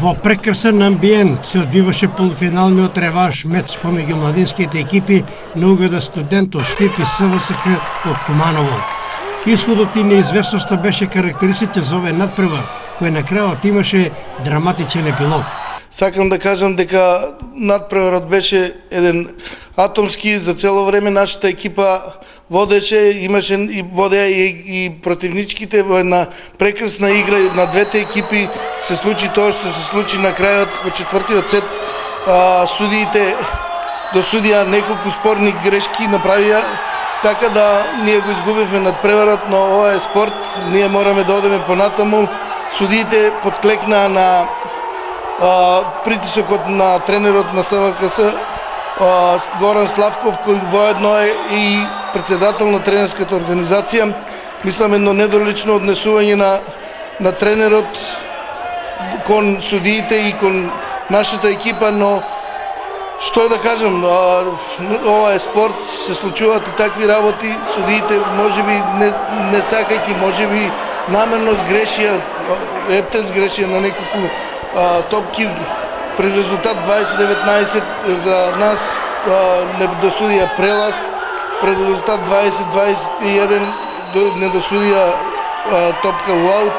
Во прекрасен амбиент се одвиваше полуфиналниот реванш меч помеѓу младинските екипи на УГД Студент од Штип и СВСК од Куманово. Исходот и неизвестноста беше карактеристичен за овој надпревар, кој на крајот имаше драматичен епилог. Сакам да кажам дека надпреварот беше еден атомски, за цело време нашата екипа водеше, имаше и водеа и противничките во една прекрасна игра на двете екипи. Се случи тоа што се случи на крајот во четвртиот сет. Судиите досудија неколку спорни грешки направија, така да ние го изгубивме надпреварот, но ова е спорт, ние мораме да одеме понатаму. Судиите подклекнаа на притисокот на тренерот на СВКС Горан Славков, кој воедно е и председател на тренерската организација. Мислам едно недолично однесување на тренерот кон судиите и кон нашата екипа, но што да кажам, ова е спорт, се случуваат и такви работи. Судиите можеби не сакајќи, можеби намерно сгрешија, ептен сгрешија на неколку топки. При резултат 20-19 за нас не досудија прелаз, при резултат 20-21 не досудија топка уаут,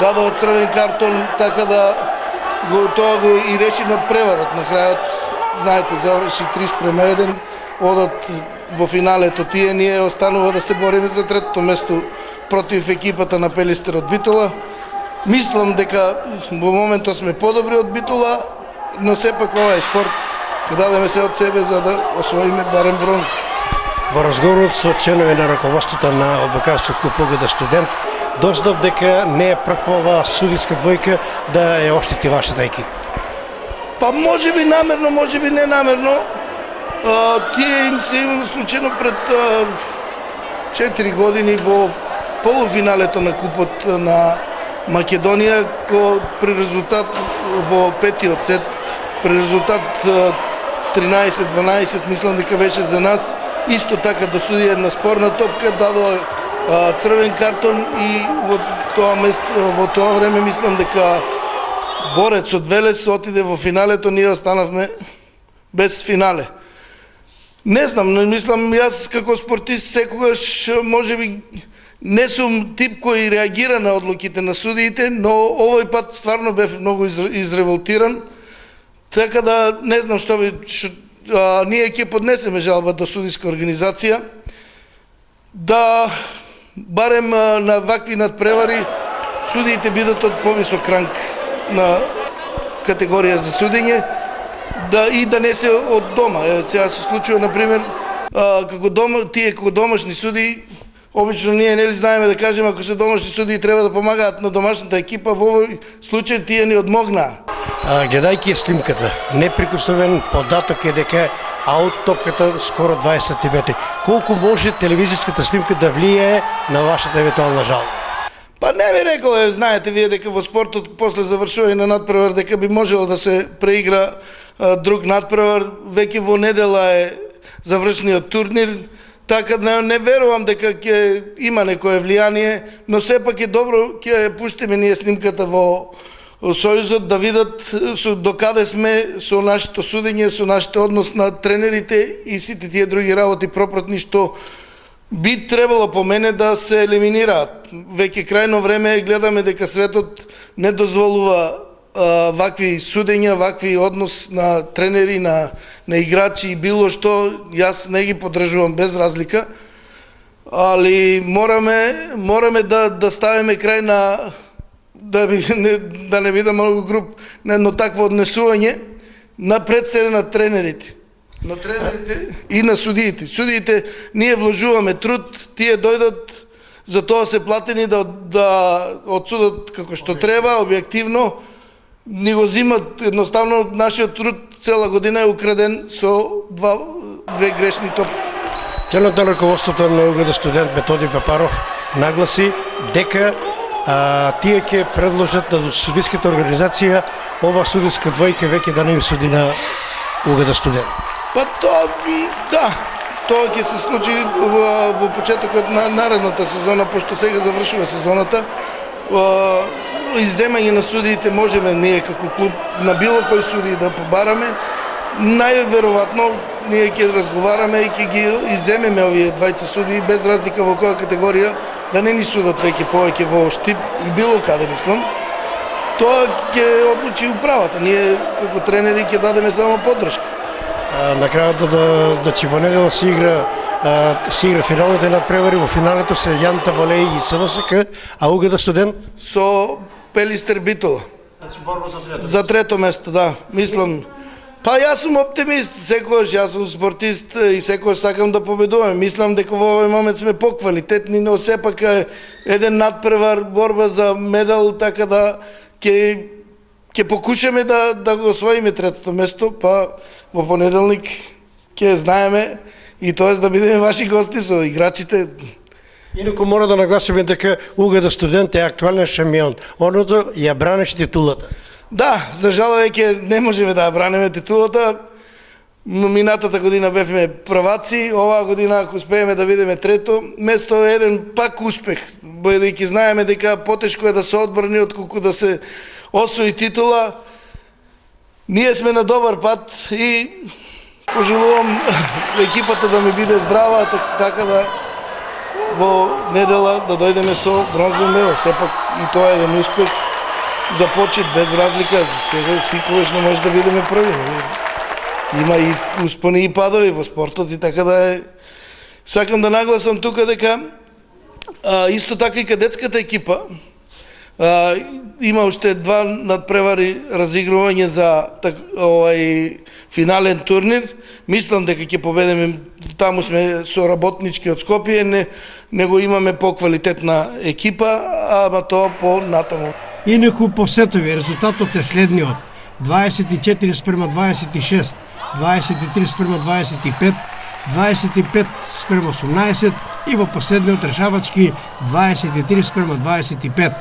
дадоа црвен картон, така да тоа го и реши надпреварот. На крајот, знаете, заврши 3:1, одат во финалето тие, ние останува да се бориме за третото место против екипата на Пелистер од Битола. Мислам дека во моментот сме подобри од Битола, но сепак ова е спорт, ќе дадеме се од себе за да освоиме барем бронз. Во разговорот со членови на раководството на одбокарски клуб УГД Студент, дознав дека не е прва оваа судиска двојка да е оштети вашата екипа. Па можеби намерно, можеби не намерно. Тие им се имало случајно пред 4 години во полуфиналето на купот на Македонија, при резултат во петиот сет, при резултат 13-12, мислам дека беше за нас, исто така досуди една спорна топка, дадоа црвен картон и во тоа време мислам дека борец од Велес отиде во финалето, ние останавме без финале. Не знам, но мислам, јас како спортист секогаш можеби не сум тип кој реагира на одлуките на судиите, но овој пат стварно бев многу изреволтиран, така да не знам што ние ќе поднесеме жалба до судиска организација, да барем на вакви надпревари судиите бидат од повисок ранг на категорија за судење, и да не се од дома. Сега се случува, например, како домашни судии, обично ние нели знаеме да кажеме, ако се домашни судии треба да помагаат на домашната екипа, во овој случај тие ни одмогнаа. Гледајќи снимката, неприкосновен податок е дека аут топката скоро 20 см. Колку може телевизиската снимка да влијае на вашата евентуална жалба? Па не би рекол, знаете вие дека во спортот после завршување на надпревар дека би можело да се преигра друг надпревар, веќе во недела е завршниот турнир, така да не верувам дека ќе има некое влијание, но сепак е добро, ќе пуштиме ние снимката во Сојузот да видат докаде сме со нашето судење, со нашите однос на тренерите и сите тие други работи пропратни што би требало по мене да се елиминираат. Веќе крајно време гледаме дека светот не дозволува вакви судења, вакви однос на тренери, на играчи и било што, јас не ги поддржувам без разлика, али мораме да ставиме крај на да не биде многу груб на едно такво однесување на председе на тренерите. На тренерите и на судиите. Судиите ние вложуваме труд, тие дојдат, за тоа се платени да одсудат како што треба, објективно, ни го зимат, едноставно нашиот труд цела година е украден со две грешни топки. Членот на раководството на УГД Студент Методи Папаров нагласи дека тие ќе предложат на судиската организација ова судиска двојка веќе да не им суди на УГД Студент. Па тоа ќе се случи во почетокот на наредната сезона, пошто сега завршува сезоната. изземање на судиите можеме ние како клуб на било кој суди да побараме. Најверојатно ние ќе разговараме и ќе ги изземеме овие двајца судии без разлика во која категорија, да не ни судат веќе повеќе во Штип и било каде мислам. Тоа ќе одлучи управата. Ние како тренери ќе дадеме само поддршка. На крајот да во недела се игра финалните надпревари, во финалето се Јанта Волеј и СВСК, а Угада Студент со Пелистер Битола. За трето место, да. Мислам, па јас сум оптимист, секогаш јас сум спортист и секогаш сакам да победувам. Мислам дека во овој момент сме поквалитетни, но сепак еден надпревар, борба за медал, така да ќе покушаме да го освоиме третото место, па во понеделник ќе знаеме и тоест да бидеме ваши гости со играчите. Инаку мора да нагласиме дека Угада Студент е актуален шампион. Оното ја бранеше титулата. Да, за жал веќе не можеме да ја бранеме титулата. Минатата година бевме прваци, оваа година ако успееме да бидеме трето место е еден пак успех, бидејќи знаеме дека потешко е да се одбрани отколку да се освои титула. Ние сме на добар пат и пожелувам екипата да ми биде здрава, така да во недела да дојдеме со бронзен медал. Сепак и тоа е еден успех за почет, без разлика. Сега секогаш не може да бидеме први. Има и успони и падови во спортот и така да е. Сакам да нагласам тука дека исто така и кадетската екипа има уште два надпревари разигрување за финален турнир. Мислам дека ќе победиме, таму сме со работнички од Скопје, него имаме поквалитетна екипа, ама тоа по натаму. Инаку по сетови резултатот е следниот: 24 спрема 26, 23 спрема 25, 25 спрема 18 и во последниот решавачки 23 спрема 25.